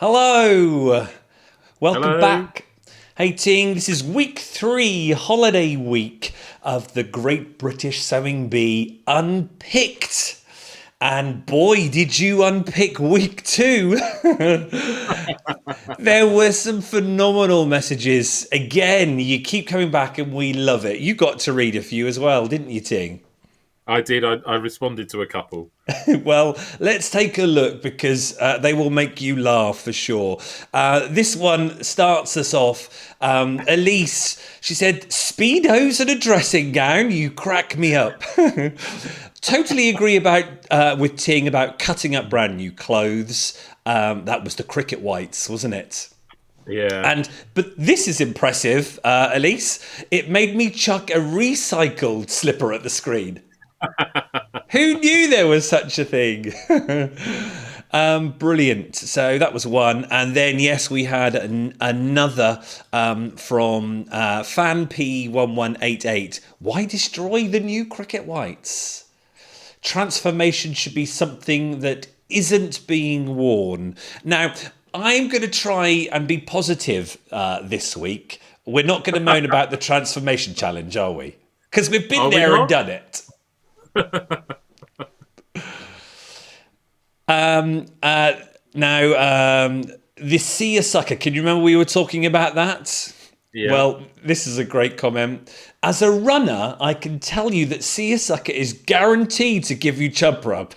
Hello, welcome Hello. back. Hey team, this is week 3, holiday week of the Great British Sewing Bee Unpicked. And boy, did you unpick week 2. There were some phenomenal messages. Again, you keep coming back and we love it. You got to read a few as well, didn't you, Ting? I did. I responded to a couple. Well, let's take a look because they will make you laugh for sure. This one starts us off. Elise, she said, "Speedos and a dressing gown, you crack me up." Totally agree about with Ting about cutting up brand new clothes. That was the cricket whites, wasn't it? Yeah. But this is impressive, Elise. It made me chuck a recycled slipper at the screen. Who knew there was such a thing? Brilliant. So that was one. And then, yes, we had another from Fan P1188. Why destroy the new cricket whites? Transformation should be something that isn't being worn. Now, I'm going to try and be positive this week. We're not going to moan about the transformation challenge, are we? Because we've been Are we there and not? done it. Now, the see a sucker. Can you remember we were talking about that? Yeah. Well, this is a great comment. As a runner, I can tell you that see a sucker is guaranteed to give you chub rub.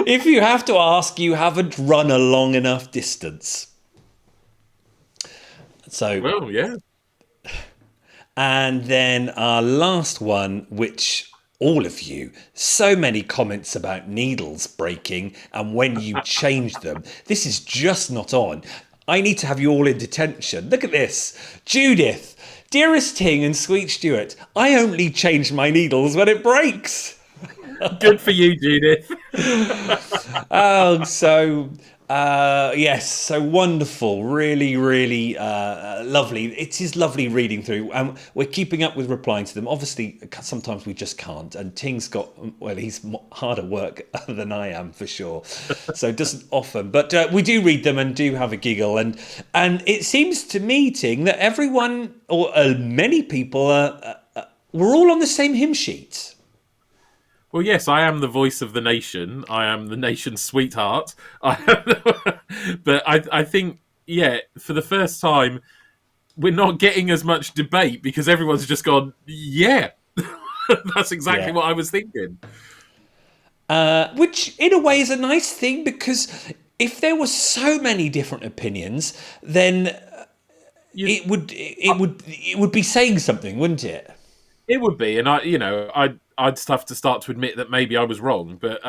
If you have to ask, you haven't run a long enough distance. So, Well, yeah. and then our last one, which all of you, so many comments about needles breaking and when you change them. This is just not on. I need to have you all in detention. Look at this. Judith, dearest Ting and Sweet Stuart, I only change my needles when it breaks. Good for you, Judith. Oh, so yes, so wonderful, really, really lovely. It is lovely reading through, and we're keeping up with replying to them. Obviously, sometimes we just can't, and Ting's got he's harder work than I am for sure, so it doesn't often. But we do read them and do have a giggle, and it seems to me, Ting, that everyone or many people we're all on the same hymn sheet. Well, yes, I am the voice of the nation. I am the nation's sweetheart. But I think, yeah, for the first time, we're not getting as much debate because everyone's just gone, yeah, that's exactly Yeah. what I was thinking. Which in a way is a nice thing because if there were so many different opinions, then You, it would be saying something, wouldn't it? it would be, and I'd have to start to admit that maybe I was wrong, but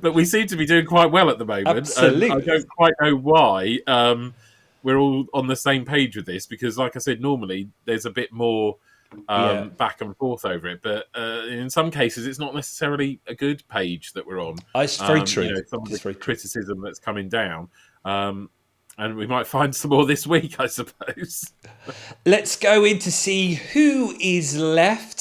but we seem to be doing quite well at the moment, and I Absolutely. don't quite know why we're all on the same page with this. Because, like I said, normally there's a bit more Yeah. back and forth over it, but in some cases it's not necessarily a good page that we're on. It's very true. Some of It's the very true. criticism that's coming down. And we might find some more this week, I suppose. Let's go in to see who is left.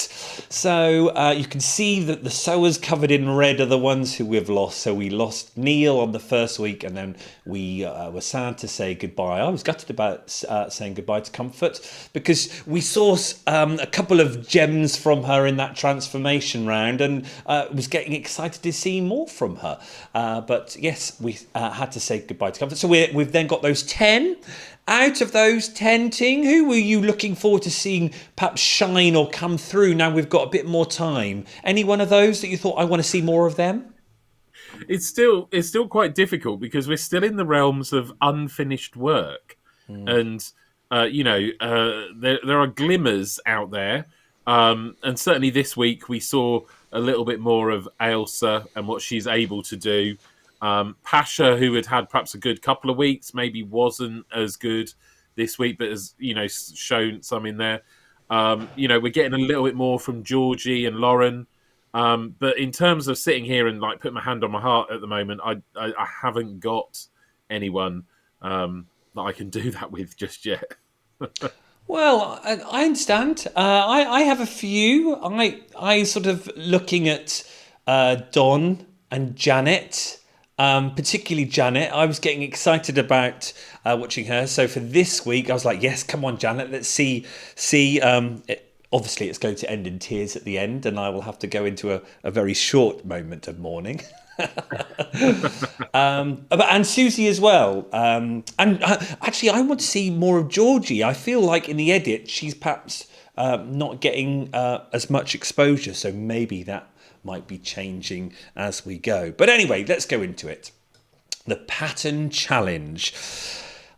So you can see that the sewers covered in red are the ones who we've lost. So we lost Neil on the first week, and then we were sad to say goodbye. I was gutted about saying goodbye to Comfort because we saw a couple of gems from her in that transformation round, and was getting excited to see more from her. But yes, we had to say goodbye to Comfort. So we've then got those 10. Out of those 10, Ting, who were you looking forward to seeing perhaps shine or come through now we've got a bit more time? Any one of those that you thought, I want to see more of them? It's still quite difficult because we're still in the realms of unfinished work, and there are glimmers out there, and certainly this week we saw a little bit more of Ailsa and what she's able to do. Pasha, who had perhaps a good couple of weeks, maybe wasn't as good this week, but has shown some in there. We're getting a little bit more from Georgie and Lauren. But in terms of sitting here and like putting my hand on my heart at the moment, I haven't got anyone that I can do that with just yet. Well, I understand. I have a few. I sort of looking at Don and Janet. particularly Janet. I was getting excited about watching her. So for this week, I was like, yes, come on, Janet, let's see. Obviously, it's going to end in tears at the end, and I will have to go into a very short moment of mourning. And Susie as well. Actually, I want to see more of Georgie. I feel like in the edit, she's perhaps not getting as much exposure. So maybe that might be changing as we go. But anyway, let's go into it. The pattern challenge.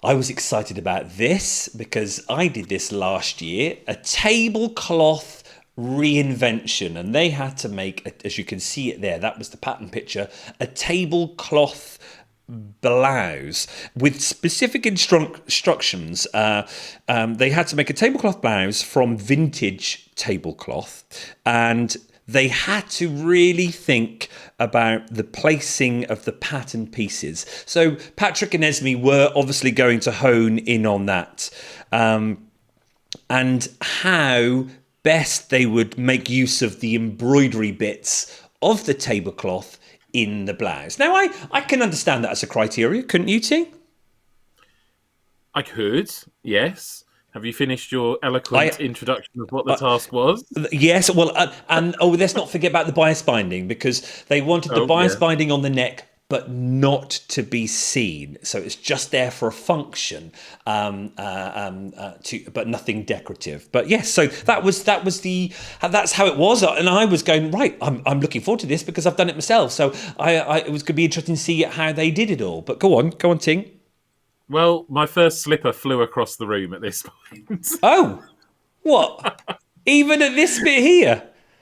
I was excited about this because I did this last year, a tablecloth reinvention, and they had to make, as you can see it there, that was the pattern picture, a tablecloth blouse with specific instructions. They had to make a tablecloth blouse from vintage tablecloth, and they had to really think about the placing of the pattern pieces. So Patrick and Esme were obviously going to hone in on that, and how best they would make use of the embroidery bits of the tablecloth in the blouse. Now, I can understand that as a criteria, couldn't you, Ting? I could, yes. Have you finished your eloquent introduction of what the task was? Yes, well, and let's not forget about the bias binding, because they wanted the bias binding on the neck, but not to be seen. So it's just there for a function, but nothing decorative. But yes, so that's how it was, and I was going right. I'm looking forward to this because I've done it myself. So it was going to be interesting to see how they did it all. But go on, Ting. Well, my first slipper flew across the room at this point. Oh, what? Even at this bit here?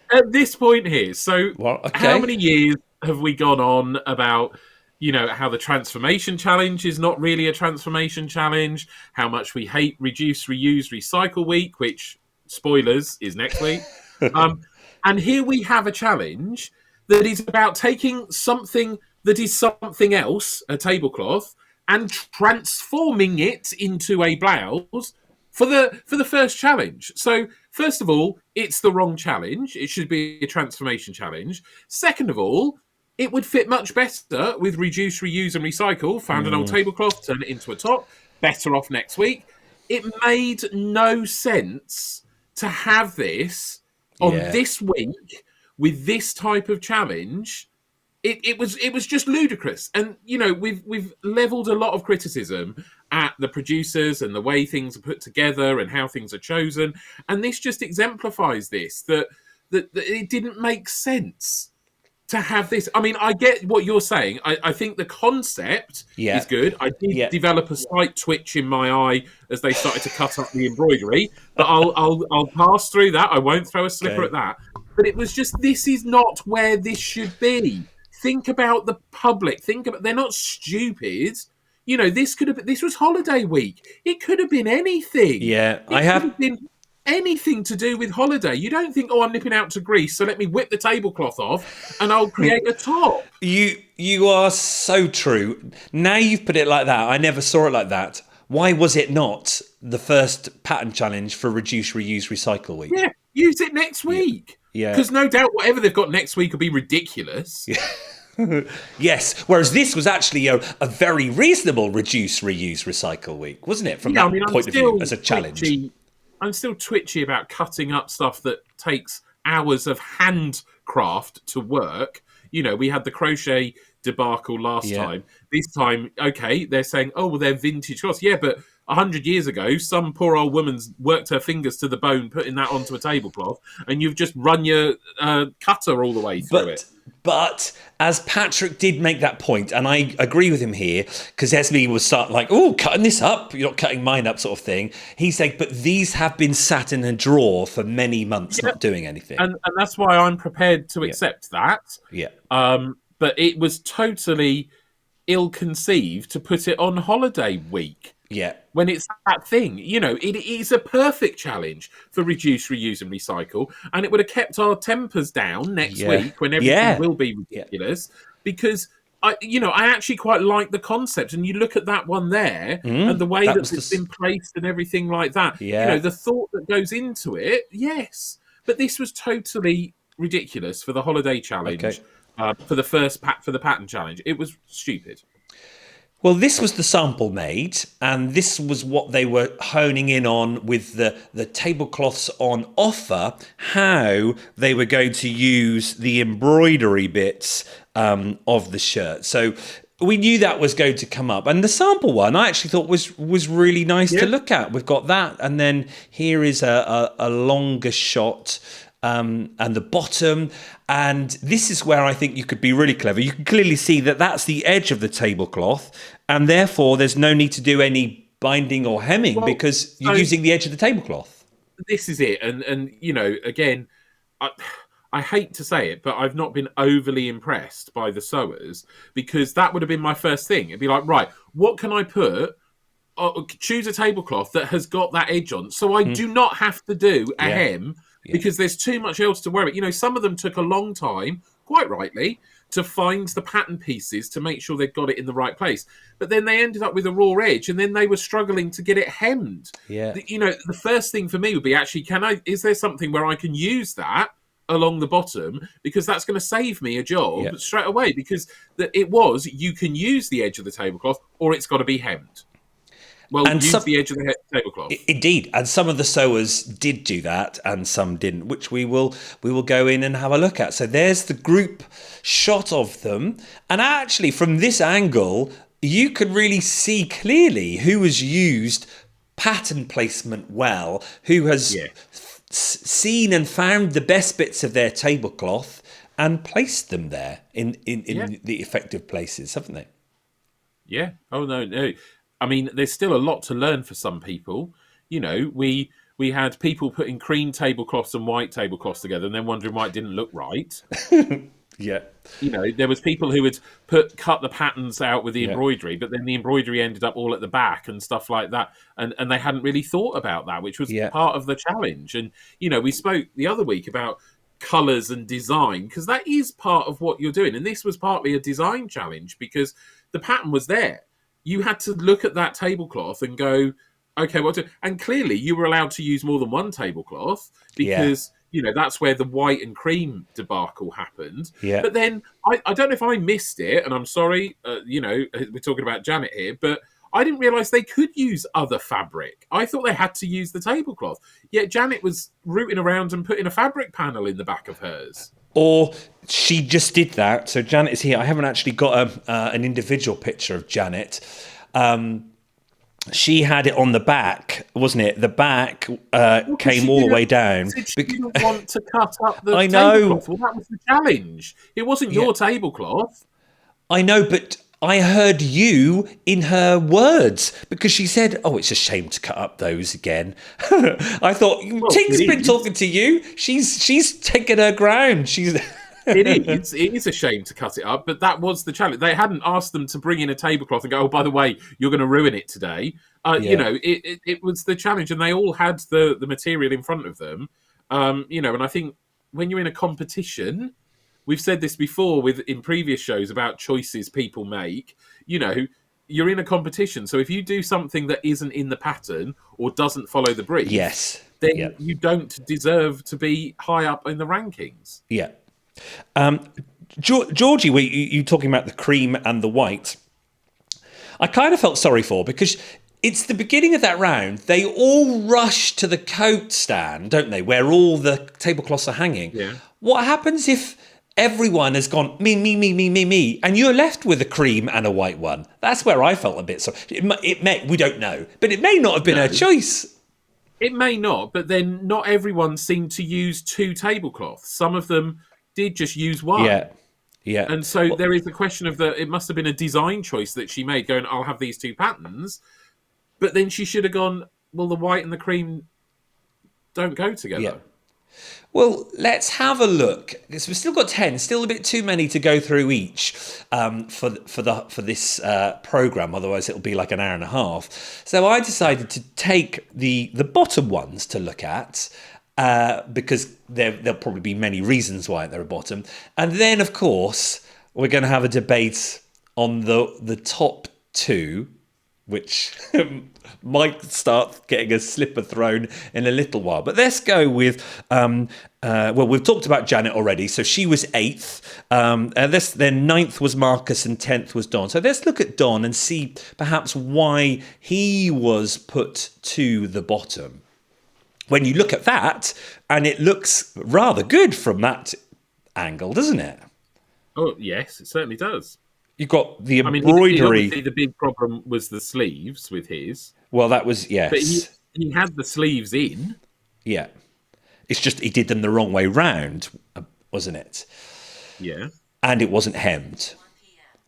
At this point here. So how many years have we gone on about, how the transformation challenge is not really a transformation challenge, how much we hate reduce, reuse, recycle week, which, spoilers, is next week. And here we have a challenge that is about taking something that is something else, a tablecloth, and transforming it into a blouse for the first challenge. So, first of all, it's the wrong challenge. It should be a transformation challenge. Second of all, it would fit much better with reduce, reuse, and recycle. Found an old tablecloth, turn it into a top. Better off next week. It made no sense to have this on this week with this type of challenge. It was just ludicrous, and we've leveled a lot of criticism at the producers and the way things are put together and how things are chosen, and this just exemplifies this that it didn't make sense to have this. I mean, I get what you're saying. I think the concept is good. I did develop a slight twitch in my eye as they started to cut up the embroidery, but I'll pass through that. I won't throw a slipper at that. But it was just, this is not where this should be. Think about the public. They're not stupid. This was holiday week. It could have been anything. Yeah, could have been anything to do with holiday. You don't think, I'm nipping out to Greece, so let me whip the tablecloth off and I'll create a top. You are so true. Now you've put it like that. I never saw it like that. Why was it not the first pattern challenge for Reduce, Reuse, Recycle Week? Yeah, use it next week. Yeah. Because no doubt whatever they've got next week will be ridiculous. Yes, whereas this was actually a very reasonable Reduce, Reuse, Recycle Week, wasn't it? From that point of view, as a challenge. I'm still twitchy about cutting up stuff that takes hours of handcraft to work. We had the crochet debacle last time. This time, they're saying, they're vintage cloths. Yeah, but 100 years ago, some poor old woman's worked her fingers to the bone putting that onto a tablecloth, and you've just run your cutter all the way through it. But as Patrick did make that point, and I agree with him here, because Esme was cutting this up, you're not cutting mine up sort of thing. He's like, but these have been sat in a drawer for many months, not doing anything. And that's why I'm prepared to accept that. Yeah. But it was totally ill-conceived to put it on holiday week. Yeah. When it's that thing, it is a perfect challenge for reduce, reuse, and recycle. And it would have kept our tempers down next week when everything will be ridiculous. Because, I actually quite like the concept. And you look at that one there and the way that it's been placed and everything like that. Yeah. The thought that goes into it, yes. But this was totally ridiculous for the holiday challenge. Okay. for the first for the pattern challenge. It was stupid. Well, this was the sample made, and this was what they were honing in on with the tablecloths on offer, how they were going to use the embroidery bits of the shirt. So we knew that was going to come up. And the sample one I actually thought was really nice to look at. We've got that, and then here is a longer shot and the bottom. And this is where I think you could be really clever. You can clearly see that that's the edge of the tablecloth, and therefore there's no need to do any binding or hemming because you're using the edge of the tablecloth. This is it. And you know, again, I hate to say it, but I've not been overly impressed by the sewers, because that would have been my first thing. It'd be like, right, what can I put? Choose a tablecloth that has got that edge on, so I do not have to do a hem, because there's too much else to worry about. You know, some of them took a long time, quite rightly, to find the pattern pieces to make sure they'd got it in the right place. But then they ended up with a raw edge, and then they were struggling to get it hemmed. Yeah. You know, the first thing for me would be, actually, is there something where I can use that along the bottom, because that's going to save me a job straight away, because you can use the edge of the tablecloth, or it's got to be hemmed. Well, and use the edge of the tablecloth. Indeed, and some of the sewers did do that, and some didn't, which we will go in and have a look at. So there's the group shot of them, and actually from this angle, you could really see clearly who has used pattern placement well, who has seen and found the best bits of their tablecloth and placed them there in the effective places, haven't they? Yeah. Oh no. I mean, there's still a lot to learn for some people. You know, we had people putting cream tablecloths and white tablecloths together and then wondering why it didn't look right. Yeah. You know, there was people who would cut the patterns out with the embroidery, but then the embroidery ended up all at the back and stuff like that. And they hadn't really thought about that, which was part of the challenge. And, you know, we spoke the other week about colours and design, because that is part of what you're doing. And this was partly a design challenge, because the pattern was there. You had to look at that tablecloth and go, okay, and clearly you were allowed to use more than one tablecloth, because, you know, that's where the white and cream debacle happened. Yeah. But then I don't know if I missed it, and I'm sorry, you know, we're talking about Janet here, but I didn't realise they could use other fabric. I thought they had to use the tablecloth. Yet Janet was rooting around and putting a fabric panel in the back of hers. Or she just did that. So Janet is here. I haven't actually got an individual picture of Janet. She had it on the back, wasn't it? The back came all the way down. She didn't want to cut up the I know. tablecloth. Well, that was the challenge. It wasn't your tablecloth. I know, but I heard you in her words, because she said, "Oh, it's a shame to cut up those again." I thought, Ting's been talking to you. She's taken her ground. It is a shame to cut it up, but that was the challenge. They hadn't asked them to bring in a tablecloth and go, "Oh, by the way, you're going to ruin it today." You know, it was the challenge, and they all had the material in front of them. You know, and I think when you're in a competition, we've said this before in previous shows about choices people make. You know, you're in a competition, so if you do something that isn't in the pattern or doesn't follow the brief, then you don't deserve to be high up in the rankings. Yeah. Georgie, you talking about the cream and the white, I kind of felt sorry for, because it's the beginning of that round. They all rush to the coat stand, don't they, where all the tablecloths are hanging. Yeah. What happens if everyone has gone me, and you're left with a cream and a white one? That's where I felt a bit sorry. It may, we don't know, but it may not have been her choice. It may not, but then not everyone seemed to use two tablecloths. Some of them did just use one. Yeah. And so there is the question of it must have been a design choice that she made, going, I'll have these two patterns. But then she should have gone, well, the white and the cream don't go together. Yeah. Well, let's have a look, because we've still got 10, still a bit too many to go through each for this programme, otherwise it'll be like an hour and a half. So I decided to take the bottom ones to look at, because there'll probably be many reasons why they're a bottom. And then, of course, we're going to have a debate on the top two. which might start getting a slipper thrown in a little while. But let's go with, well, we've talked about Janet already. So she was 8th. Then 9th was Marcus and 10th was Don. So let's look at Don and see perhaps why he was put to the bottom. When you look at that, and it looks rather good from that angle, doesn't it? Oh, yes, it certainly does. You've got the I mean, embroidery. obviously the big problem was the sleeves with his. Well, that was, yes. But he had the sleeves in. Yeah. It's just he did them the wrong way round, wasn't it? Yeah. And it wasn't hemmed.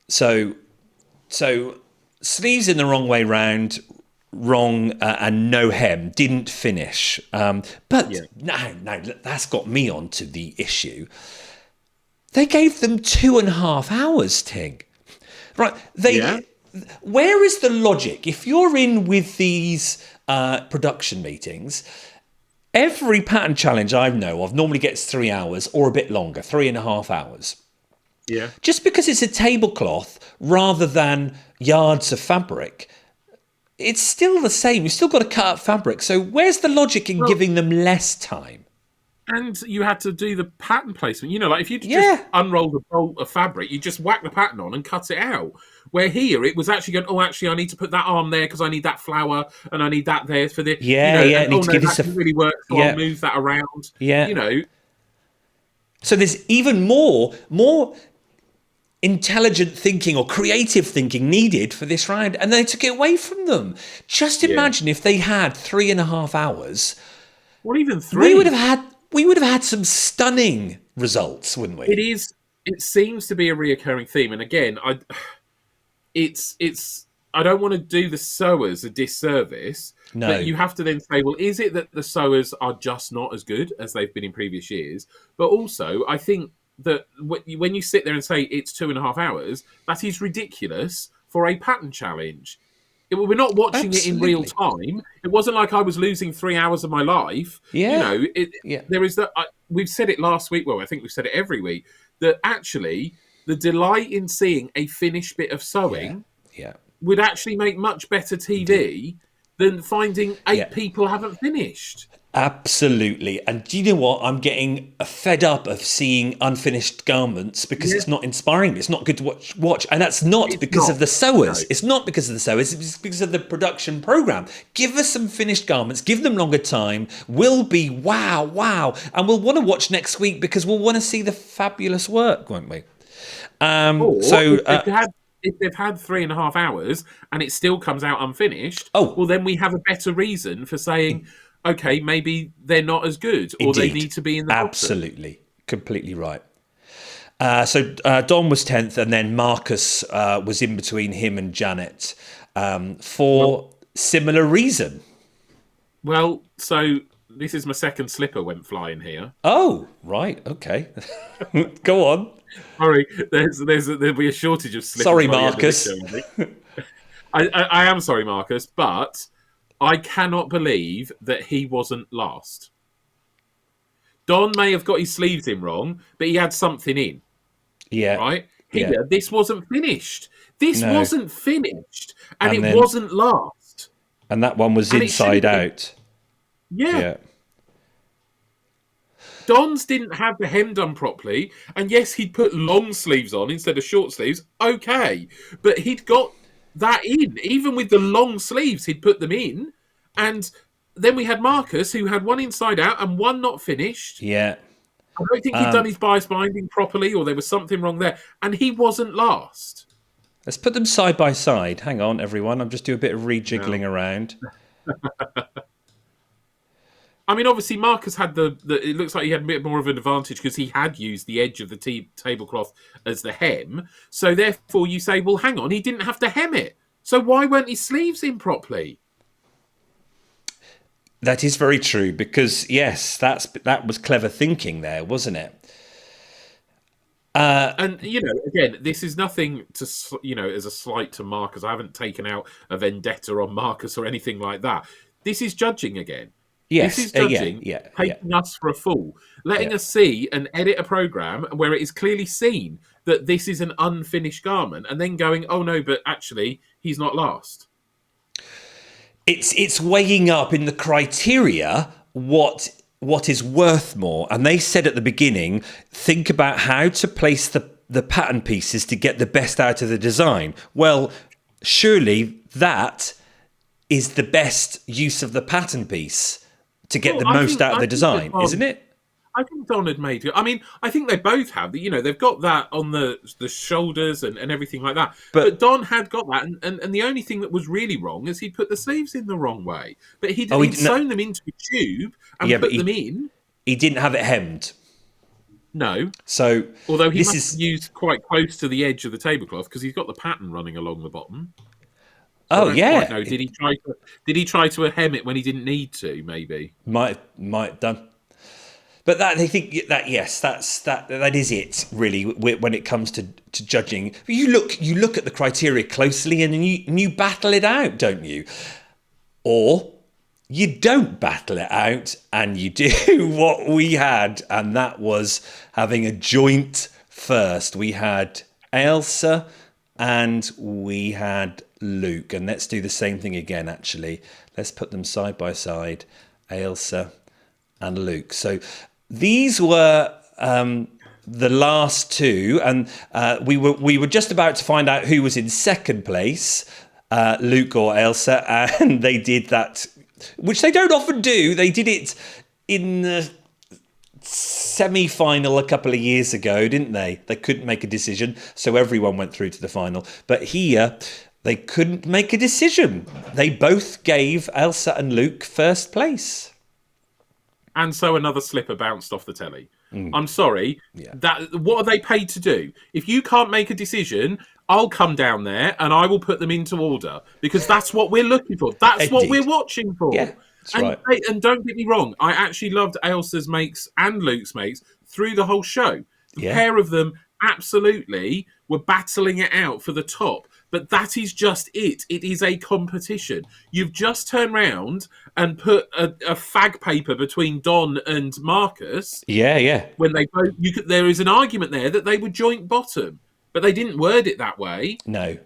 So sleeves in the wrong way round, wrong and no hem, didn't finish. But no, that's got me onto the issue. They gave them 2.5 hours, Ting. Right? Where is the logic? If you're in with these production meetings, every pattern challenge I know of normally gets 3 hours or a bit longer, 3.5 hours. Yeah. Just because it's a tablecloth rather than yards of fabric, it's still the same. You've still got to cut up fabric. So where's the logic in giving them less time? And you had to do the pattern placement. You know, like if you just unrolled a bolt of fabric, you just whack the pattern on and cut it out. Where here, it was actually going, oh, actually, I need to put that arm there because I need that flower and I need that there for the... that really work, so I'll move that around. Yeah. You know. So there's even more intelligent thinking or creative thinking needed for this round, and they took it away from them. Just imagine if they had 3.5 hours. Well, even 3. We would have had some stunning results, wouldn't we? It seems to be a reoccurring theme, and again, I don't want to do the sewers a disservice. No. But you have to then say, well, is it that the sewers are just not as good as they've been in previous years? But also, I think that when you sit there and say it's 2.5 hours, that is ridiculous for a pattern challenge. We're not watching it in real time. It wasn't like I was losing 3 hours of my life. Yeah. You know, there is that. We've said it last week. Well, I think we've said it every week. That actually, the delight in seeing a finished bit of sewing would actually make much better TV than finding 8 people haven't finished. Absolutely. And do you know what? I'm getting fed up of seeing unfinished garments because it's not inspiring me. It's not good to watch. And that's not because of the sewers. No. It's not because of the sewers. It's because of the production program. Give us some finished garments. Give them longer time. We'll be wow. And we'll want to watch next week because we'll want to see the fabulous work, won't we? If they've had 3.5 hours and it still comes out unfinished, well, then we have a better reason for saying... okay, maybe they're not as good, or they need to be in the bottom. Absolutely. Completely right. So Don was 10th, and then Marcus was in between him and Janet for similar reason. Well, so this is my second slipper went flying here. Oh, right. Okay. Go on. Sorry, there'll be a shortage of slippers. Sorry, Marcus. I am sorry, Marcus, but... I cannot believe that he wasn't last. Don may have got his sleeves in wrong, but he had something in. Yeah. Right? Here, this wasn't finished. This wasn't finished. And it wasn't last. And that one was inside out. Yeah. Don's didn't have the hem done properly. And yes, he'd put long sleeves on instead of short sleeves. Okay. But he'd got... that in, even with the long sleeves, he'd put them in, and then we had Marcus who had one inside out and one not finished. Yeah, I don't think he'd done his bias binding properly, or there was something wrong there, and he wasn't last. Let's put them side by side. Hang on, everyone. I'm just doing a bit of rejiggling around. I mean, obviously, Marcus had it looks like he had a bit more of an advantage because he had used the edge of the tablecloth as the hem. So therefore, you say, well, hang on, he didn't have to hem it. So why weren't his sleeves in properly? That is very true because, yes, that was clever thinking there, wasn't it? And, you know, again, this is nothing to, you know, as a slight to Marcus. I haven't taken out a vendetta on Marcus or anything like that. This is judging again. Yes, this is judging, taking us for a fool, letting us see and edit a program where it is clearly seen that this is an unfinished garment, and then going, oh no, but actually, he's not last. it's weighing up in the criteria what is worth more. And they said at the beginning, think about how to place the pattern pieces to get the best out of the design. Well, surely that is the best use of the pattern piece to get the most out of the design, isn't it? I think Don had made it. I mean, I think they both have. They've got that on the shoulders and everything like that. But Don had got that, and the only thing that was really wrong is he put the sleeves in the wrong way. But he'd sewn them into a tube and put them in. He didn't have it hemmed. No. So although he must have used quite close to the edge of the tablecloth because he's got the pattern running along the bottom. Oh yeah. No, did he try to hem it when he didn't need to? Maybe might have done. But they think that yes, that is it really when it comes to judging. You look at the criteria closely and you battle it out, don't you? Or you don't battle it out and you do what we had, and that was having a joint first. We had Ailsa and we had Luke, and let's do the same thing again. Actually, let's put them side by side, Ailsa and Luke. So these were the last two, and we were just about to find out who was in second place, Luke or Ailsa, and they did that, which they don't often do. They did it in the semi-final a couple of years ago, didn't they? They couldn't make a decision, so everyone went through to the final. But here, they couldn't make a decision. They both gave Ailsa and Luke first place. And so another slipper bounced off the telly. I'm sorry. Yeah. What are they paid to do? If you can't make a decision, I'll come down there and I will put them into order, because that's what we're looking for. That's what we're watching for. Yeah, that's right. And don't get me wrong, I actually loved Ailsa's makes and Luke's makes through the whole show. The pair of them absolutely were battling it out for the top. But that is just it. It is a competition. You've just turned round and put a fag paper between Don and Marcus. Yeah. When they both, there is an argument there that they were joint bottom, but they didn't word it that way. No.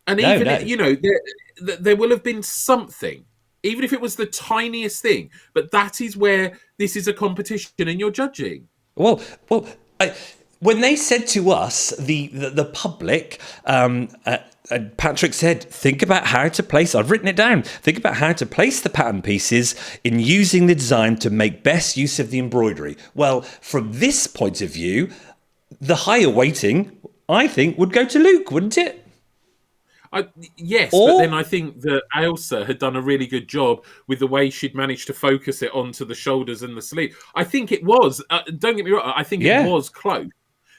And there will have been something, even if it was the tiniest thing. But that is where this is a competition, and you're judging. Well. When they said to us, the public, Patrick said, think about how to place, I've written it down, think about how to place the pattern pieces in using the design to make best use of the embroidery. Well, from this point of view, the higher weighting, I think, would go to Luke, wouldn't it? Yes, but then I think that Ailsa had done a really good job with the way she'd managed to focus it onto the shoulders and the sleeve. I think it was, don't get me wrong, I think it was close.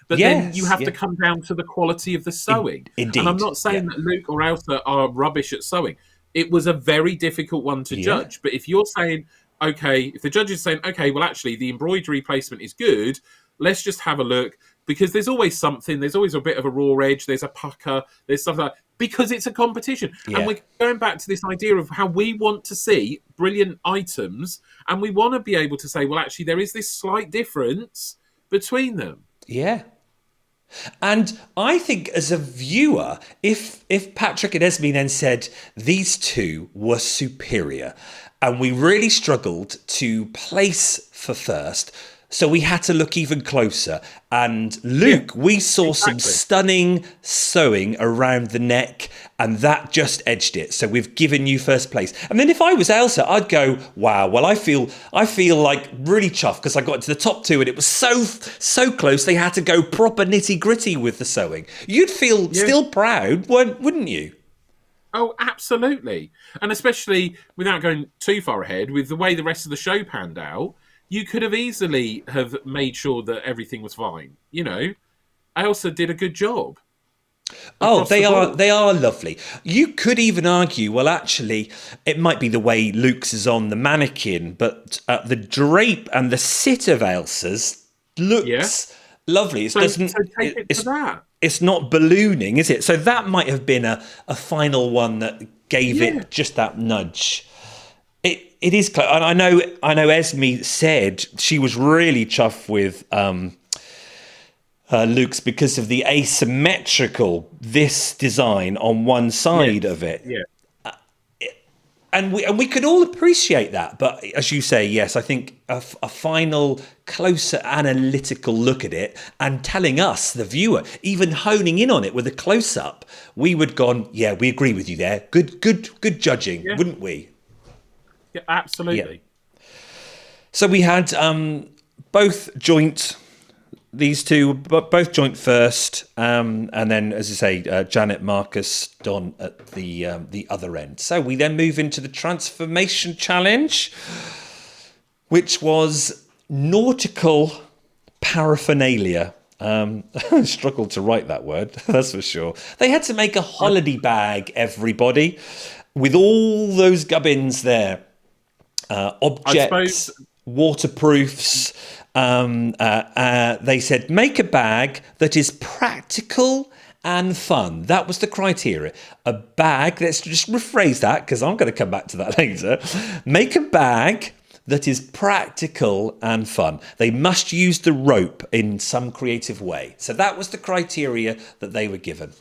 But then you have to come down to the quality of the sewing. Indeed. And I'm not saying that Luke or Ailsa are rubbish at sewing. It was a very difficult one to judge. But if you're saying, okay, if the judge is saying, okay, well, actually, the embroidery placement is good, let's just have a look. Because there's always something, there's always a bit of a raw edge, there's a pucker, there's stuff like that. Because it's a competition. Yeah. And we're going back to this idea of how we want to see brilliant items. And we want to be able to say, well, actually, there is this slight difference between them. Yeah. And I think as a viewer, if Patrick and Esme then said these two were superior and we really struggled to place for first, so we had to look even closer. And Luke, we saw some stunning sewing around the neck, and that just edged it. So we've given you first place. And then if I was Ailsa, I'd go, wow, well, I feel like really chuffed because I got to the top two and it was so close they had to go proper nitty-gritty with the sewing. You'd feel still proud, wouldn't you? Oh, absolutely. And especially, without going too far ahead, with the way the rest of the show panned out, you could have easily have made sure that everything was fine. You know, Ailsa did a good job. Oh, they are lovely. You could even argue, well, actually, it might be the way Luke's is on the mannequin, but the drape and the sit of Ailsa's looks lovely. So take it to that. It's not ballooning, is it? So that might have been a final one that gave it just that nudge. It is close. And I know Esme said she was really chuffed with Luke's because of the asymmetrical this design on one side of it. Yeah. And we could all appreciate that, but as you say, yes, I think a final, closer, analytical look at it, and telling us, the viewer, even honing in on it with a close up, we would gone, yeah, we agree with you there. Good judging, Yeah, wouldn't we? yeah, Yeah. absolutely. So we had both joint. These two, both joint first, and then, as I say, Janet, Marcus, Don at the other end. So we then move into the transformation challenge, which was nautical paraphernalia. I struggled to write that word, that's for sure. They had to make a holiday bag, everybody, with all those gubbins there. I suppose. Objects, waterproofs. They said, make a bag that is practical and fun. That was the criteria. A bag, let's just rephrase that because I'm going to come back to that later. Make a bag that is practical and fun. They must use the rope in some creative way. So that was the criteria that they were given.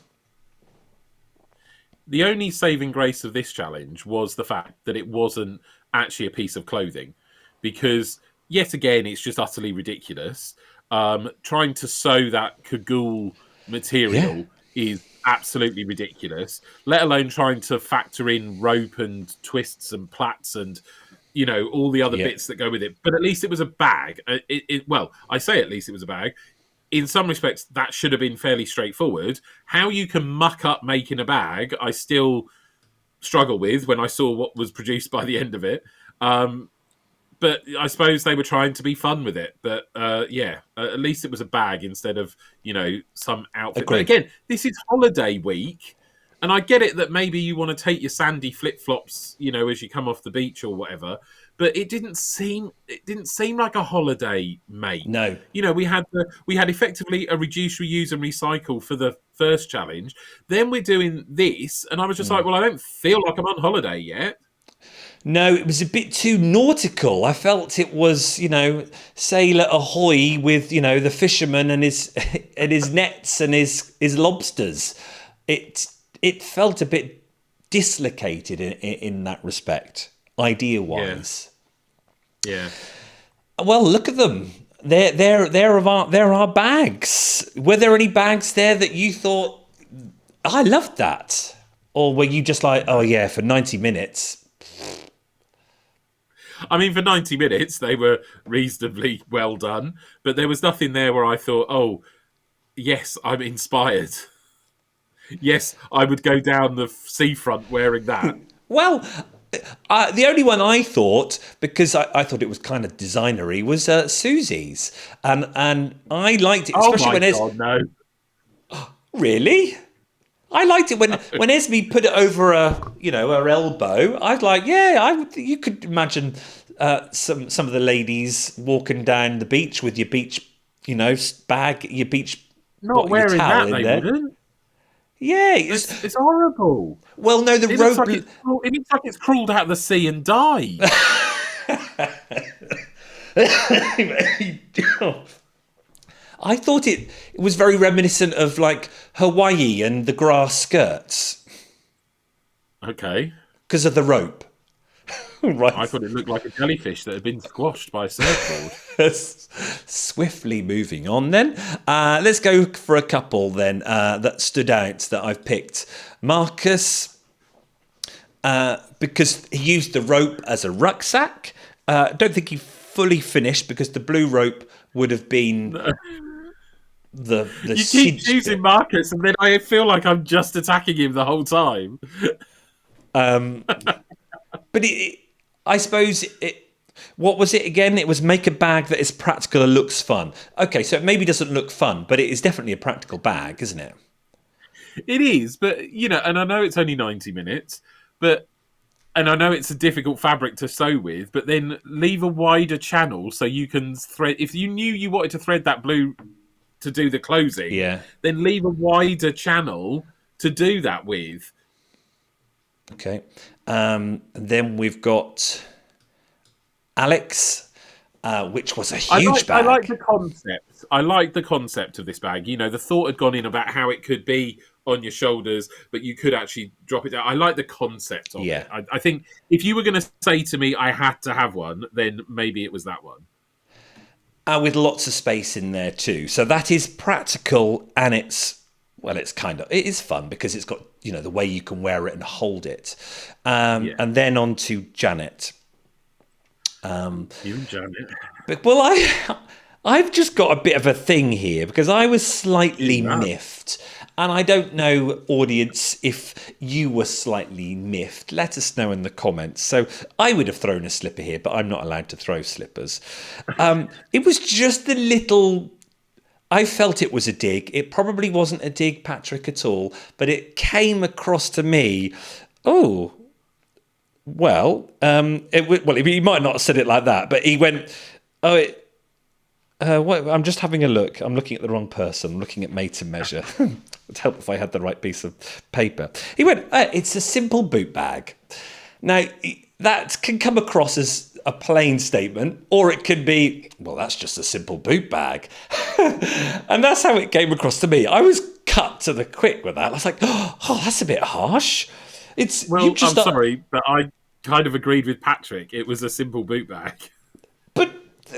The only saving grace of this challenge was the fact that it wasn't actually a piece of clothing, because yet again it's just utterly ridiculous. Trying to sew that cagoule material is absolutely ridiculous, let alone trying to factor in rope and twists and plaits and all the other bits that go with it. But at least it was a bag. Well, I say at least it was a bag. In some respects, that should have been fairly straightforward. How you can muck up making a bag, I still struggle with when I saw what was produced by the end of it. But I suppose they were trying to be fun with it. But at least it was a bag instead of, some outfit. Agreed. But again, this is holiday week. And I get it that maybe you want to take your sandy flip-flops, as you come off the beach or whatever. But it didn't seem like a holiday, mate. No. We had effectively a reduce, reuse, and recycle for the first challenge. Then we're doing this, and I was just like, well, I don't feel like I'm on holiday yet. No, it was a bit too nautical. I felt it was, sailor ahoy with, the fisherman and his nets and his lobsters. It felt a bit dislocated in that respect, idea-wise. Yeah. Well, look at them. They're our bags. Were there any bags there that you thought, I loved that? Or were you just like, oh yeah, for 90 minutes? I mean, for 90 minutes, they were reasonably well done. But there was nothing there where I thought, oh, yes, I'm inspired. Yes, I would go down the seafront wearing that. Well, the only one I thought, because I thought it was kind of designery, was Susie's, and I liked it, especially when God, no. Really? I liked it when Esme put it over her elbow. I was like, you could imagine some of the ladies walking down the beach with your beach, bag, your beach, not wearing your towel that. in They there. wouldn't. Yeah, it's horrible. Well, no, the rope. It looks like it's crawled out of the sea and died. I thought it was very reminiscent of like Hawaii and the grass skirts. Okay. Because of the rope. Right. I thought it looked like a jellyfish that had been squashed by a surfboard. Swiftly moving on then. Let's go for a couple then that stood out that I've picked. Marcus, because he used the rope as a rucksack. Don't think he fully finished because the blue rope would have been... The you keep choosing Marcus, and then I feel like I'm just attacking him the whole time. But I suppose what was it again? It was make a bag that is practical and looks fun. Okay, so it maybe doesn't look fun, but it is definitely a practical bag, isn't it? It is, but and I know it's only 90 minutes, and I know it's a difficult fabric to sew with, but then leave a wider channel so you can thread. If you knew you wanted to thread that blue to do the closing, then leave a wider channel to do that with. Okay. Then we've got Alex, which was a huge bag. I like the concept. I like the concept of this bag. The thought had gone in about how it could be on your shoulders, but you could actually drop it down. I like the concept of Yeah. it. I think if you were going to say to me, I had to have one, then maybe it was that one. With lots of space in there too. So that is practical, and it is fun because it's got, the way you can wear it and hold it. And then on to Janet. You and Janet. But, I've just got a bit of a thing here because I was slightly miffed. And I don't know, audience, if you were slightly miffed. Let us know in the comments. So I would have thrown a slipper here, but I'm not allowed to throw slippers. It was just a little... I felt it was a dig. It probably wasn't a dig, Patrick, at all. But it came across to me, he might not have said it like that, but he went, I'm just having a look. I'm looking at the wrong person. I'm looking at made to measure. It'd help if I had the right piece of paper. He went, it's a simple boot bag. Now, that can come across as a plain statement, or it could be, that's just a simple boot bag. And that's how it came across to me. I was cut to the quick with that. I was like, that's a bit harsh. Sorry, but I kind of agreed with Patrick. It was a simple boot bag. But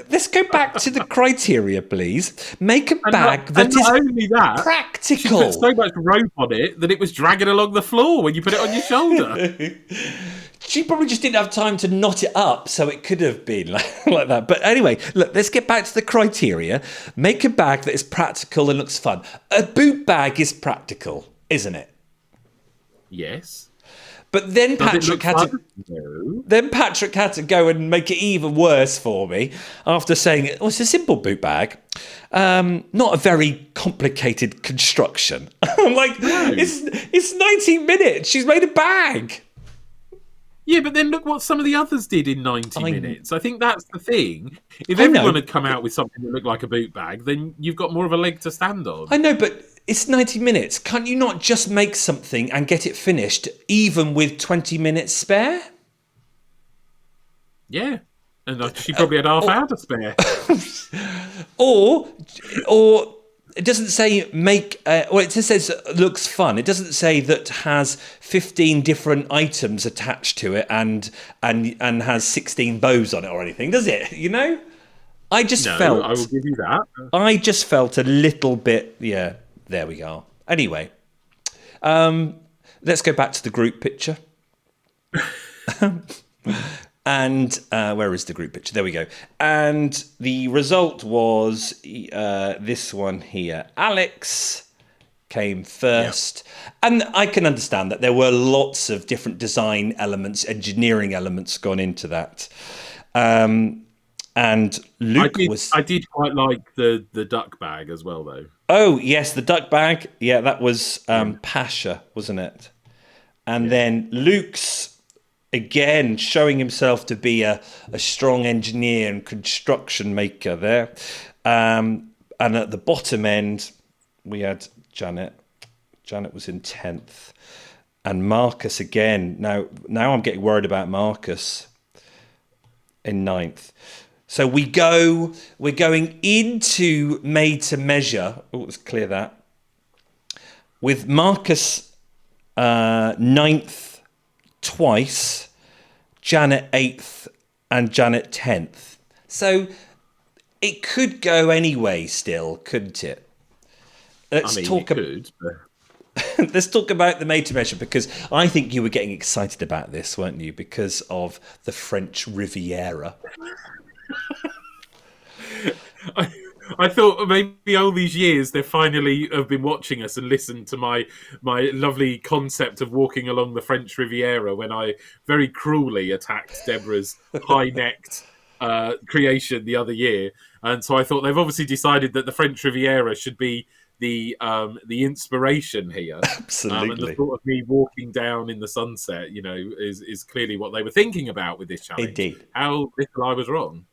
let's go back to the criteria, please. Make a bag that is only that, practical. She put so much rope on it that it was dragging along the floor when you put it on your shoulder. She probably just didn't have time to knot it up, so it could have been like that. But anyway, look, let's get back to the criteria. Make a bag that is practical and looks fun. A boot bag is practical, isn't it? Yes. But then Patrick had to go and make it even worse for me after saying, it's a simple boot bag. Not a very complicated construction. I'm like, it's 19 minutes. She's made a bag. Yeah, but then look what some of the others did in 90 minutes. I think that's the thing. If everyone had come out with something that looked like a boot bag, then you've got more of a leg to stand on. I know, but it's 90 minutes. Can't you not just make something and get it finished, even with 20 minutes spare? Yeah. And she probably had half hour to spare. or it doesn't say make... it just says looks fun. It doesn't say that has 15 different items attached to it and has 16 bows on it or anything, does it? I just felt... I will give you that. I just felt a little bit... Yeah, there we go. Anyway, let's go back to the group picture. And where is the group picture? There we go. And the result was this one here. Alex came first. Yep. And I can understand that there were lots of different design elements, engineering elements gone into that. And Luke I did quite like the duck bag as well, though. Oh, yes, the duck bag. Yeah, that was Pasha, wasn't it? And then Luke's... Again, showing himself to be a strong engineer and construction maker there. And at the bottom end, we had Janet. Janet was in 10th. And Marcus again. Now I'm getting worried about Marcus in 9th. So we're going into made to measure. Oh, let's clear that. With Marcus 9th. Twice, Janet 8th and Janet 10th. So it could go anyway still, couldn't it? Let's talk about the made to measure, because I think you were getting excited about this, weren't you? Because of the French Riviera. I thought maybe all these years they finally have been watching us and listened to my lovely concept of walking along the French Riviera when I very cruelly attacked Deborah's high-necked creation the other year. And so I thought they've obviously decided that the French Riviera should be the inspiration here. Absolutely. And the thought of me walking down in the sunset, is clearly what they were thinking about with this challenge. Indeed. How little I was wrong.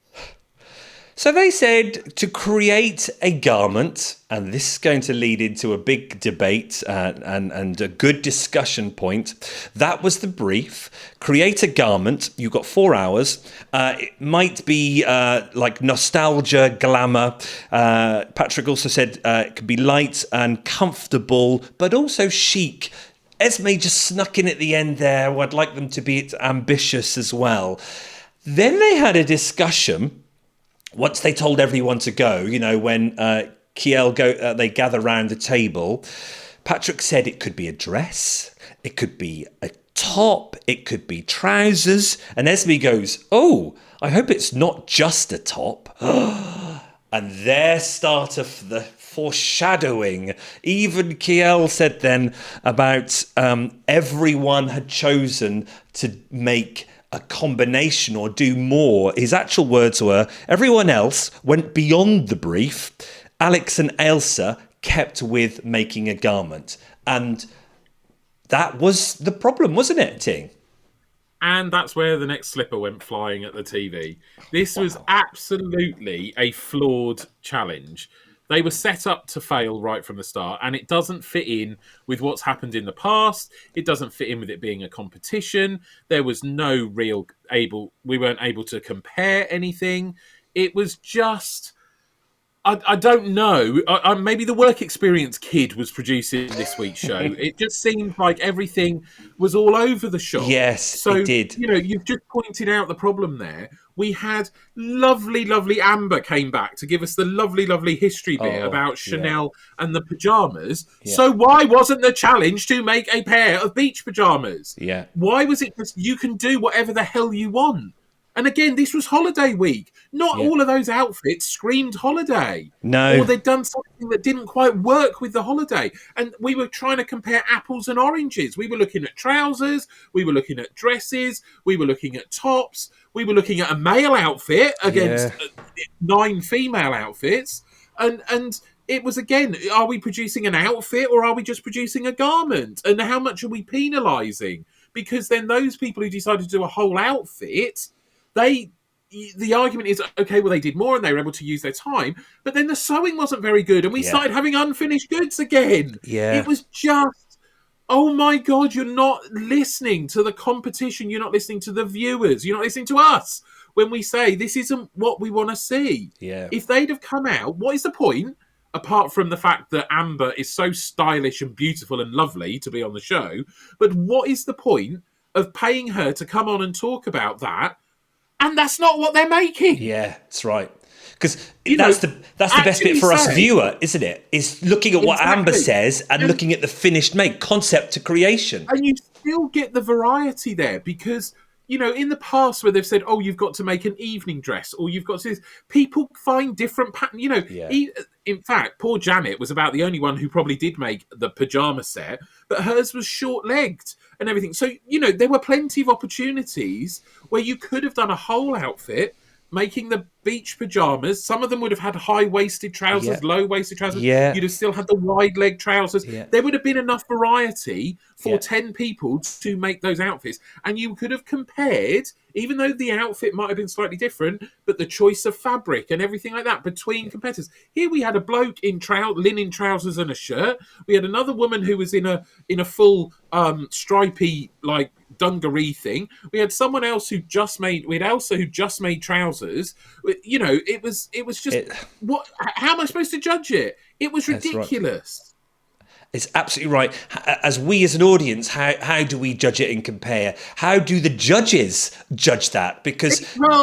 So they said to create a garment, and this is going to lead into a big debate and a good discussion point. That was the brief. Create a garment. You've got 4 hours. It might be like nostalgia, glamour. Patrick also said it could be light and comfortable, but also chic. Esme just snuck in at the end there. I'd like them to be ambitious as well. Then they had a discussion once they told everyone to go. You know, when Kiel they gather round the table. Patrick said it could be a dress, it could be a top, it could be trousers, and Esme goes, "Oh, I hope it's not just a top." And there started the foreshadowing. Even Kiel said then about everyone had chosen to make a combination or do more. His actual words were, everyone else went beyond the brief. Alex and Ailsa kept with making a garment. And that was the problem, wasn't it, Ting? And that's where the next slipper went flying at the TV. This was absolutely a flawed challenge. They were set up to fail right from the start, and it doesn't fit in with what's happened in the past. It doesn't fit in with it being a competition. There was no we weren't able to compare anything. It was just... I don't know. Maybe the work experience kid was producing this week's show. It just seemed like everything was all over the shop. Yes, it did. You know, you've just pointed out the problem there. We had lovely Amber came back to give us the lovely history bit about Chanel and the pajamas. Yeah. So why wasn't the challenge to make a pair of beach pajamas? Yeah. Why was it just you can do whatever the hell you want? And again, this was holiday week. Not all of those outfits screamed holiday. No. Or they'd done something that didn't quite work with the holiday. And we were trying to compare apples and oranges. We were looking at trousers. We were looking at dresses. We were looking at tops. We were looking at a male outfit against 9 female outfits. And it was, again, are we producing an outfit or are we just producing a garment? And how much are we penalising? Because then those people who decided to do a whole outfit... the argument is, okay, well, they did more and they were able to use their time, but then the sewing wasn't very good and we started having unfinished goods again. Yeah. It was just, oh my God, you're not listening to the competition. You're not listening to the viewers. You're not listening to us when we say this isn't what we want to see. Yeah. If they'd have come out, what is the point? Apart from the fact that Amber is so stylish and beautiful and lovely to be on the show, but what is the point of paying her to come on and talk about that? And that's not what they're making. Yeah, that's right. Because that's the best bit for us viewer, isn't it? Is looking at what Amber says and looking at the finished make, concept to creation. And you still get the variety there because, you know, in the past where they've said, oh, you've got to make an evening dress or you've got to... People find different patterns. You know, in fact, poor Janet was about the only one who probably did make the pyjama set, but hers was short-legged and everything. So, you know, there were plenty of opportunities where you could have done a whole outfit making the beach pajamas. Some of them would have had high-waisted trousers, low-waisted trousers. Yeah. You'd have still had the wide-leg trousers. Yeah. There would have been enough variety for 10 people to make those outfits. And you could have compared, even though the outfit might have been slightly different, but the choice of fabric and everything like that between competitors. Here we had a bloke in linen trousers and a shirt. We had another woman who was in a full stripy, like, dungaree thing. We had someone else we had Elsa who just made trousers. You know, it was just how am I supposed to judge it? It was ridiculous. It's absolutely right. As we as an audience, how do we judge it and compare? How do the judges judge that? Because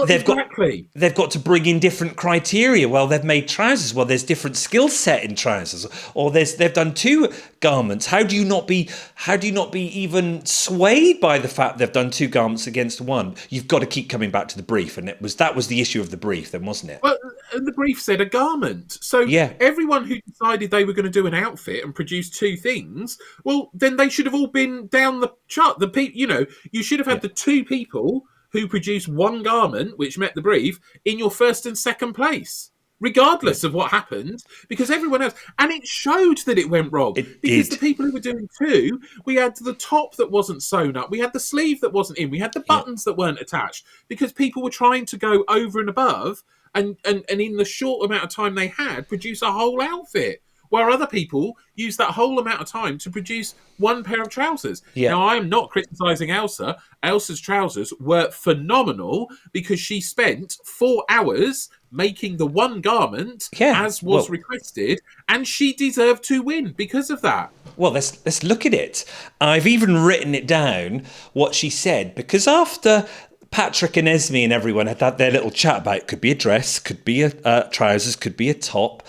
they've got to bring in different criteria. Well, they've made trousers. Well, there's different skill set in trousers. Or they've done 2 garments. How do you not be even swayed by the fact they've done 2 garments against 1? You've got to keep coming back to the brief, and that was the issue of the brief, then, wasn't it? Well, and the brief said a garment. So everyone who decided they were going to do an outfit and produce 2 things, well, then they should have all been down the chart. You should have had the 2 people who produced 1 garment, which met the brief, in your first and second place, regardless of what happened, because everyone else... And it showed that it went wrong. Because the people who were doing 2, we had the top that wasn't sewn up, we had the sleeve that wasn't in, we had the buttons that weren't attached, because people were trying to go over and above, and in the short amount of time they had, produce a whole outfit. Where other people use that whole amount of time to produce one pair of trousers. Yeah. Now, I am not criticising Elsa. Elsa's trousers were phenomenal because she spent 4 hours making the one garment Yeah, as was requested, and she deserved to win because of that. Well, let's look at it. I've even written it down what she said, because after Patrick and Esme and everyone had their little chat about it, could be a dress, could be a trousers, could be a top.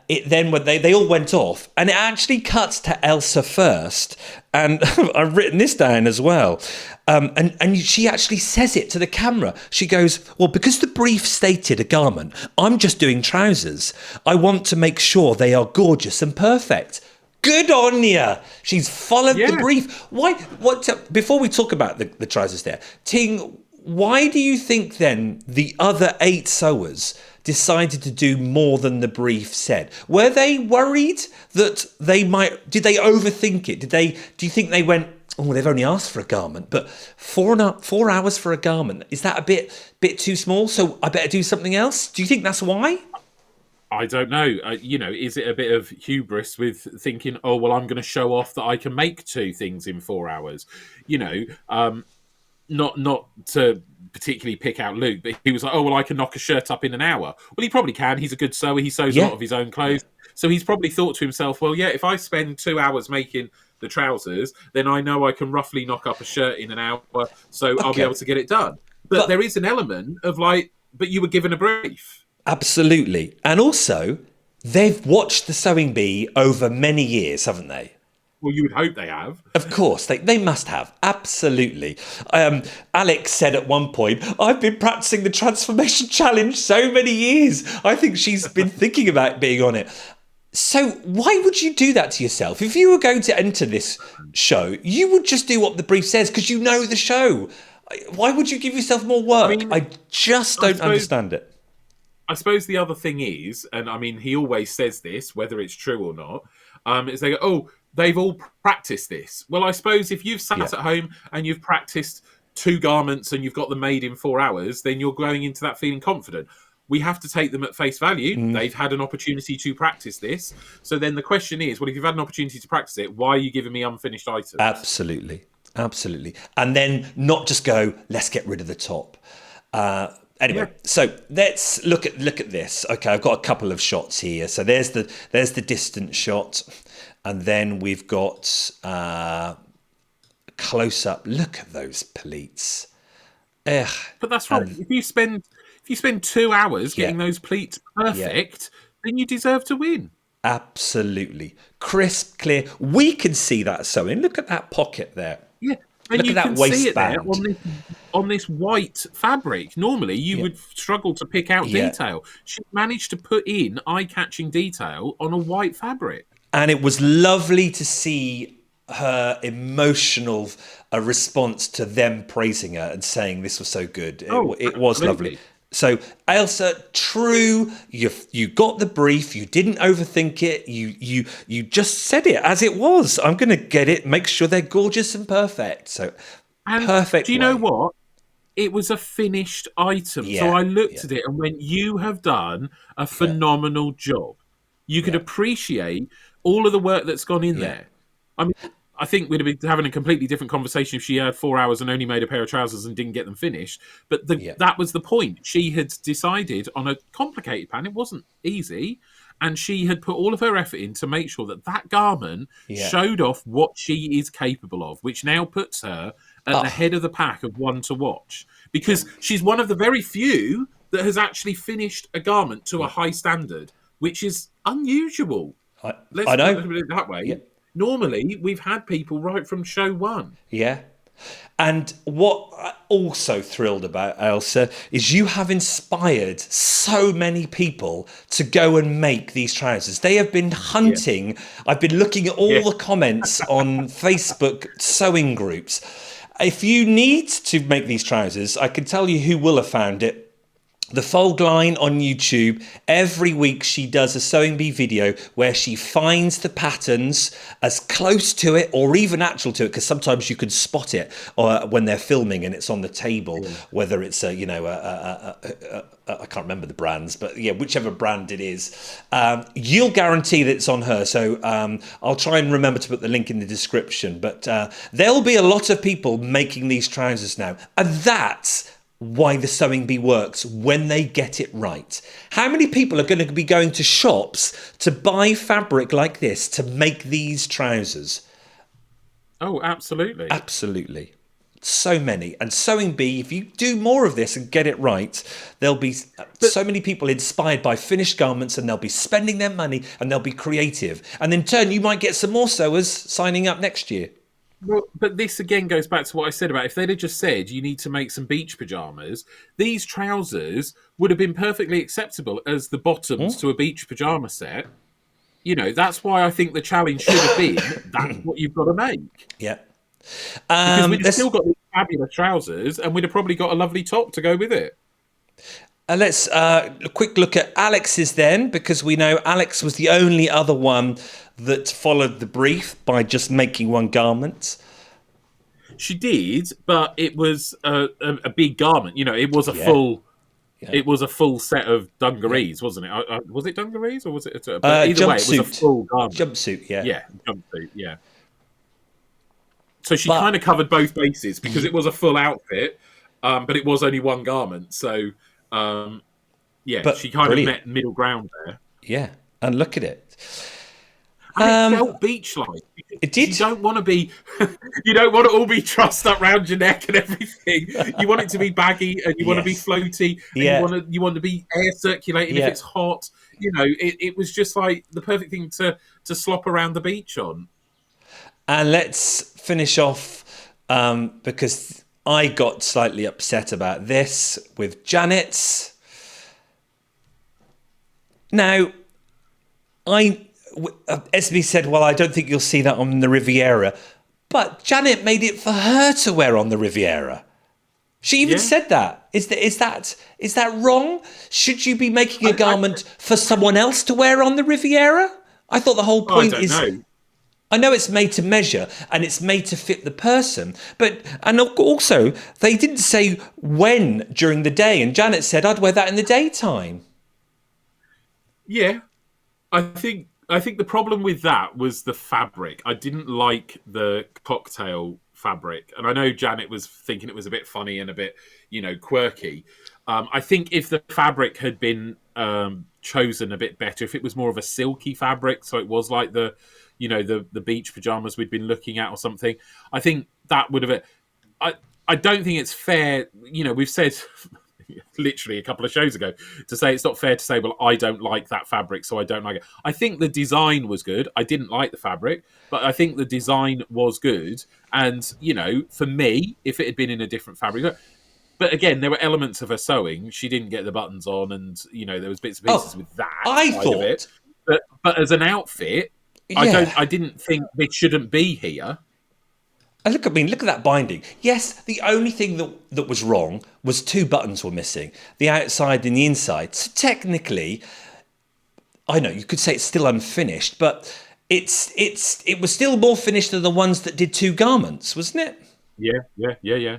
It then when they all went off, and it actually cuts to Elsa first, and I've written this down as well. And she actually says it to the camera. She goes, well, because the brief stated a garment, I'm just doing trousers. I want to make sure they are gorgeous and perfect. Good on you. She's followed the brief. Why? Before we talk about the trousers there, Ting, why do you think then the other 8 sewers decided to do more than the brief said? Were they worried that they might? Did they overthink it? Do you think they went, oh, they've only asked for a garment, but 4 hours for a garment, is that a bit too small? So I better do something else. Do you think that's why? I don't know. Is it a bit of hubris with thinking, oh, well, I'm going to show off that I can make 2 things in 4 hours? Not to particularly pick out Luke, but he was like, oh, well, I can knock a shirt up in an hour. Well, he probably can. He's a good sewer. He sews a lot of his own clothes. So he's probably thought to himself, well, yeah, if I spend 2 hours making the trousers, then I know I can roughly knock up a shirt in an hour, so I'll be able to get it done. But there is an element of but you were given a brief. Absolutely. And also, they've watched the Sewing Bee over many years, haven't they? Well, you would hope they have. Of course, they must have. Absolutely. Alex said at one point, I've been practicing the transformation challenge so many years. I think she's been thinking about being on it. So why would you do that to yourself? If you were going to enter this show, you would just do what the brief says because you know the show. Why would you give yourself more work? I just don't understand it. I suppose the other thing is, and I mean, he always says this, whether it's true or not, is they go, oh, they've all practiced this. Well, I suppose if you've sat at home and you've practiced 2 garments and you've got them made in 4 hours, then you're going into that feeling confident. We have to take them at face value. They've had an opportunity to practice this. So then the question is, well, if you've had an opportunity to practice it, why are you giving me unfinished items? Absolutely. And then not just go, let's get rid of the top. Anyway, so let's look at this. Okay, I've got a couple of shots here. So there's the distant shot, and then we've got close up. Look at those pleats. Ugh. But that's right. If you spend 2 hours getting those pleats perfect, then you deserve to win. Absolutely, crisp, clear. We can see that sewing. Look at that pocket there. Yeah. And look you at that can waistband. see it there on this white fabric. Normally, you would struggle to pick out detail. She managed to put in eye-catching detail on a white fabric. And it was lovely to see her emotional response to them praising her and saying this was so good. It was lovely. So, Ailsa, true, you got the brief, you didn't overthink it, you just said it as it was. I'm going to get it, make sure they're gorgeous and perfect. So, perfect. Do you know what? It was a finished item. So I looked at it and went, you have done a phenomenal job. You could appreciate all of the work that's gone in there. I mean, I think we'd have been having a completely different conversation if she had 4 hours and only made a pair of trousers and didn't get them finished. But that was the point. She had decided on a complicated plan. It wasn't easy. And she had put all of her effort in to make sure that garment showed off what she is capable of, which now puts her at the head of the pack of one to watch. Because she's one of the very few that has actually finished a garment to a high standard, which is unusual. Let's put it that way. Yeah. Normally, we've had people right from show 1. Yeah. And what I'm also thrilled about, Ailsa, is you have inspired so many people to go and make these trousers. They have been hunting. Yeah. I've been looking at all the comments on Facebook sewing groups. If you need to make these trousers, I can tell you who will have found it. The Fold Line on YouTube, every week she does a sewing bee video where she finds the patterns as close to it or even actual to it, because sometimes you can spot it when they're filming and it's on the table, whether it's I can't remember the brands, but yeah, whichever brand it is, you'll guarantee that it's on her. So I'll try and remember to put the link in the description. But there'll be a lot of people making these trousers now, and that's why the sewing bee works when they get it right. How many people are going to be going to shops to buy fabric like this to make these trousers? Oh, absolutely. Absolutely. So many. And sewing bee, if you do more of this and get it right, there'll be so many people inspired by finished garments, and they'll be spending their money and they'll be creative. And in turn, you might get some more sewers signing up next year. Well, but this again goes back to what I said about if they'd have just said you need to make some beach pajamas, these trousers would have been perfectly acceptable as the bottoms to a beach pajama set. You know, that's why I think the challenge should have been that's what you've got to make. Yeah. Because we'd have still got these fabulous trousers, and we'd have probably got a lovely top to go with it. Let's a quick look at Alex's then, because we know Alex was the only other one that followed the brief by just making one garment. She did, but it was a big garment. You know, it was a full. Yeah. It was a full set of dungarees, wasn't it? Was it dungarees or was it? But either way, it was a full garment. Jumpsuit, yeah. Yeah, jumpsuit, yeah. So she kind of covered both bases because it was a full outfit, but it was only one garment. So, but she kind of met middle ground there. Yeah, and look at it. And it felt beach-like. It did. You don't want to be, you don't want to all be trussed up around your neck and everything. You want it to be baggy, and you want to be floaty. And you want to be air circulating if it's hot. You know, it was just like the perfect thing to slop around the beach on. And let's finish off because I got slightly upset about this with Janet's. Now, Esme said, well, I don't think you'll see that on the Riviera. But Janet made it for her to wear on the Riviera. She even said that. Is that wrong? Should you be making a garment for someone else to wear on the Riviera? I thought the whole point is... I know it's made to measure and it's made to fit the person, and also they didn't say when during the day. And Janet said, I'd wear that in the daytime. Yeah, I think the problem with that was the fabric. I didn't like the cocktail fabric, and I know Janet was thinking it was a bit funny and a bit, quirky. I think if the fabric had been chosen a bit better, if it was more of a silky fabric, so it was like the beach pajamas we'd been looking at or something, I think that would have... I don't think it's fair. We've said literally a couple of shows ago to say it's not fair to say, well, I don't like that fabric, so I don't like it. I think the design was good. I didn't like the fabric, but I think the design was good. And, for me, if it had been in a different fabric... But again, there were elements of her sewing. She didn't get the buttons on, and, there was bits and pieces with that side of it. But as an outfit... I didn't think they shouldn't be here. And look at that binding. Yes, the only thing that was wrong was 2 buttons were missing, the outside and the inside. So technically, I know you could say it's still unfinished, but it was still more finished than the ones that did 2 garments, wasn't it? Yeah.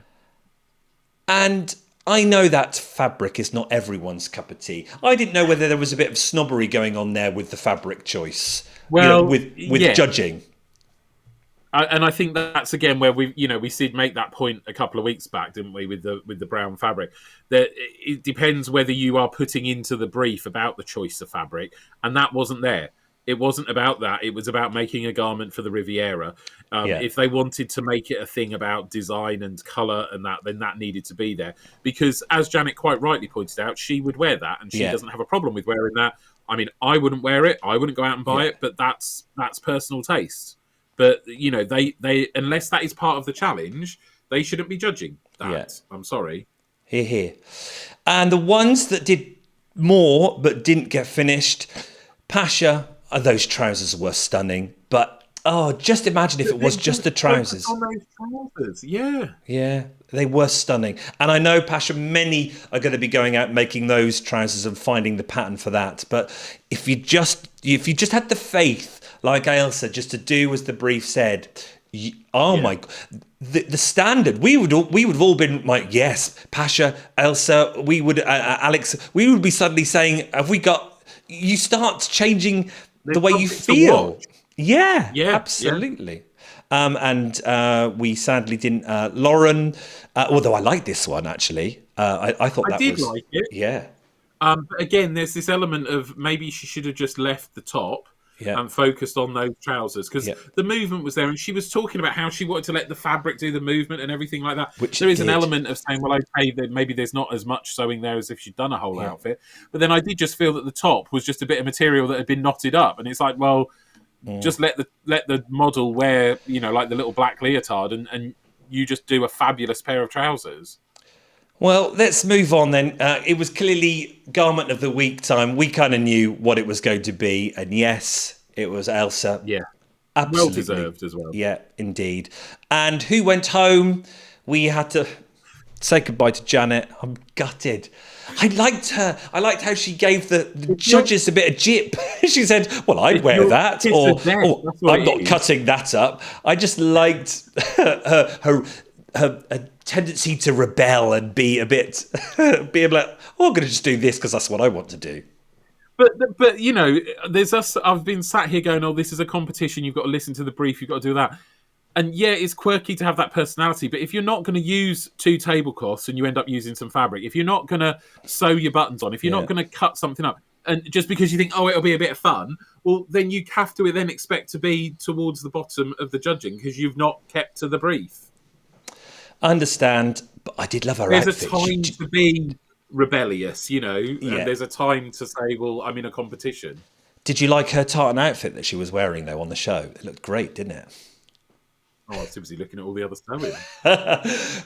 And I know that fabric is not everyone's cup of tea. I didn't know whether there was a bit of snobbery going on there with the fabric choice. Well, with judging. And I think that's again where we did make that point a couple of weeks back, didn't we, with the brown fabric? That it depends whether you are putting into the brief about the choice of fabric, and that wasn't there. It wasn't about that. It was about making a garment for the Riviera. If they wanted to make it a thing about design and colour and that, then that needed to be there. Because as Janet quite rightly pointed out, she would wear that, and she doesn't have a problem with wearing that. I mean, I wouldn't wear it. I wouldn't go out and buy it, but that's personal taste. But, they unless that is part of the challenge, they shouldn't be judging that. Yeah. I'm sorry. Hear, hear. And the ones that did more but didn't get finished, Pasha, those trousers were stunning. But Oh, just imagine if it was just the Focus trousers. on those trousers. Yeah. Yeah, they were stunning. And I know, Pasha, many are going to be going out making those trousers and finding the pattern for that. But if you just had the faith, like Ailsa, just to do as the brief said, oh Yeah. my, the standard, we would have all been like, yes, Pasha, Elsa, Alex, we would be suddenly saying, have we got, you start changing the way you something to feel. watch. Yeah, Yeah. absolutely. And we sadly didn't. Lauren, although I like this one actually, I thought I that did was like it. yeah, But again, there's this element of maybe she should have just left the top yeah, and focused on those trousers, because yeah, the movement was there, and she was talking about how she wanted to let the fabric do the movement and everything like that. which There it is an did. element of saying, well, okay, that maybe there's not as much sewing there as if she'd done a whole outfit. But then I did just feel that the top was just a bit of material that had been knotted up, and it's like, well, just let the model wear, like the little black leotard, and you just do a fabulous pair of trousers. Well, let's move on then. It was clearly garment of the week time. We kind of knew what it was going to be, and yes, it was Elsa. Yeah, well Absolutely. deserved as well. Yeah, indeed. And who went home? We had to say goodbye to Janet. I'm gutted. I liked her. I liked how she gave the judges a bit of jip. She said, well, I'd wear that. kiss Or, of death, or that's what I'm it not is. cutting that up. I just liked her tendency to rebel and be a bit like, oh, I'm going to just do this because that's what I want to do. But there's us. I've been sat here going, "Oh, this is a competition. You've got to listen to the brief. You've got to do that." And yeah, it's quirky to have that personality. But if you're not going to use 2 tablecloths and you end up using some fabric, if you're not going to sew your buttons on, if you're not going to cut something up, and just because you think, oh, it'll be a bit of fun, well, then you have to then expect to be towards the bottom of the judging because you've not kept to the brief. I understand, but I did love her There's outfit. a time to be rebellious, Yeah. and there's a time to say, well, I'm in a competition. Did you like her tartan outfit that she was wearing, though, on the show? It looked great, didn't it? Oh, I was too busy looking at all the other sewing.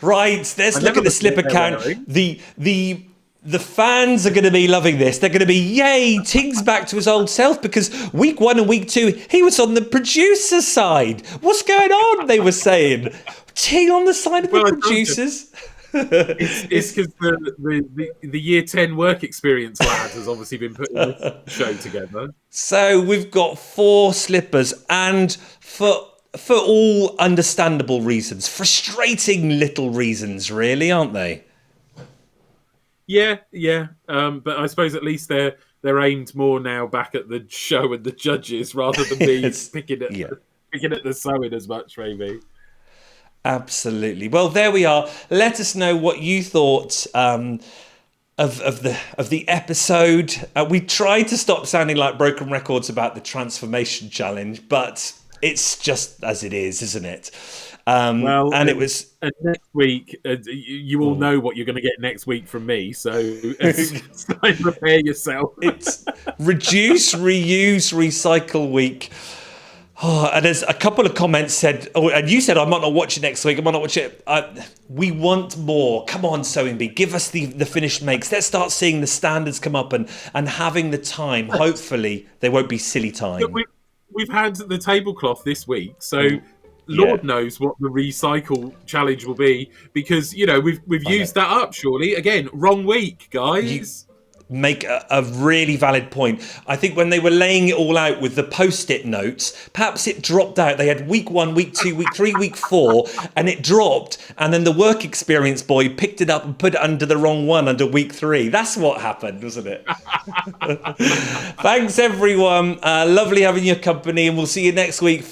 Right, let's look at the slipper count. The fans are going to be loving this. They're going to be, yay, Tig's back to his old self, because week 1 and week 2, he was on the producer side. What's going on, they were saying? Tig on the side of the producers? It's because the year 10 work experience lad has obviously been putting this show together. So we've got 4 slippers, and for all understandable reasons, frustrating little reasons, really, aren't they? Yeah. But I suppose at least they're aimed more now back at the show and the judges rather than me picking at the sewing as much, maybe. Absolutely. Well, there we are. Let us know what you thought of the episode. We tried to stop sounding like broken records about the transformation challenge, but it's just as it is, isn't it? It was. And next week, you all know what you're going to get next week from me, so it's time to prepare yourself. It's reduce, reuse, recycle week. Oh, and there's a couple of comments said, and you said, I might not watch it next week. I might not watch it. We want more. Come on, Sewing Bee. Give us the finished makes. Let's start seeing the standards come up and having the time. Hopefully, they won't be silly time. We've had the tablecloth this week, so Lord knows what the recycle challenge will be, because, we've used that up, surely. Again, wrong week, guys. Make a really valid point. I think when they were laying it all out with the post-it notes, perhaps it dropped out. They had week 1, week 2, week 3, week 4, and it dropped. And then the work experience boy picked it up and put it under the wrong one under week 3. That's what happened, wasn't it? Thanks, everyone. Lovely having your company, and we'll see you next week.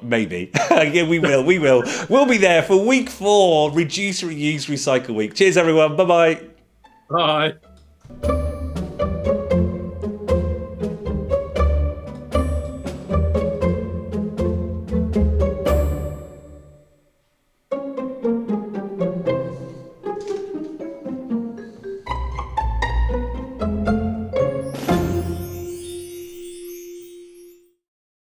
Maybe. Yeah, we will. We'll be there for week 4, Reduce, Reuse, Recycle week. Cheers, everyone. Bye-bye. Bye.